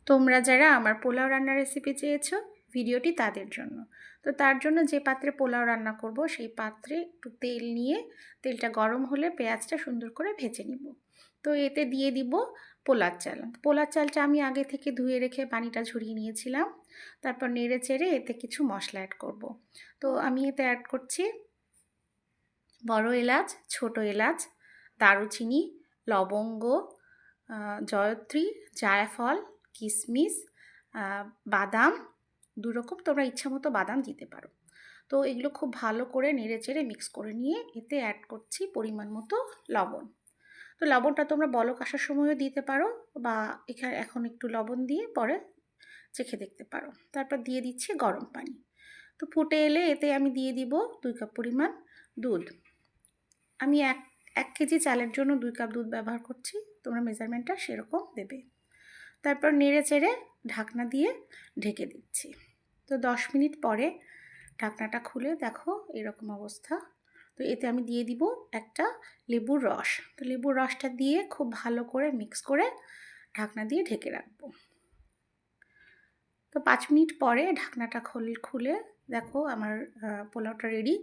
তোমরা যারা আমার পোলাও রান্নার রেসিপি চেয়েছো ভিডিওটি তাদের জন্য। তো তার জন্য যে পাত্রে পোলাও রান্না করব সেই পাত্রে একটু তেল নিয়ে তেলটা গরম হলে পেঁয়াজটা সুন্দর করে ভেজে নিব। তো এতে দিয়ে দিব পোলার চাল। পোলার চালটা আমি আগে থেকে ধুয়ে রেখে পানিটা ঝরিয়ে নিয়েছিলাম। তারপর নেড়ে চেড়ে এতে কিছু মশলা অ্যাড করব। তো আমি এতে অ্যাড করছি বড় এলাচ, ছোট এলাচ, দারুচিনি, লবঙ্গ, জয়ত্রী, জায়ফল, কিশমিশ, বাদাম, 2 রকম তোমরা ইচ্ছা মতো বাদাম দিতে পারো। তো এগুলো খুব ভালো করে নেড়ে চেড়ে মিক্স করে নিয়ে এতে অ্যাড করছি পরিমাণ মতো লবণ। তো লবণটা তোমরা বলক আসার সময়ও দিতে পারো বা এখন একটু লবণ দিয়ে পরে চেখে দেখতে পারো। তারপর দিয়ে দিচ্ছি গরম পানি। তো ফুটে এলে এতে আমি দিয়ে দিব 2 কাপ পরিমাণ দুধ। আমি এক কেজি চালের জন্য 2 কাপ দুধ ব্যবহার করছি, তোমরা মেজারমেন্টটা সেরকম দেবে। তারপর নেড়ে চেড়ে ঢাকনা দিয়ে ঢেকে দিচ্ছি। তো 10 মিনিট পরে ঢাকনাটা খুলে দেখো এরকম অবস্থা। তো এতে আমি দিয়ে দিব একটা লেবুর রস। তো লেবুর রসটা দিয়ে খুব ভালো করে মিক্স করে ঢাকনা দিয়ে ঢেকে রাখবো। তো 5 মিনিট পরে ঢাকনাটা খুলে দেখো আমার পোলাওটা রেডি।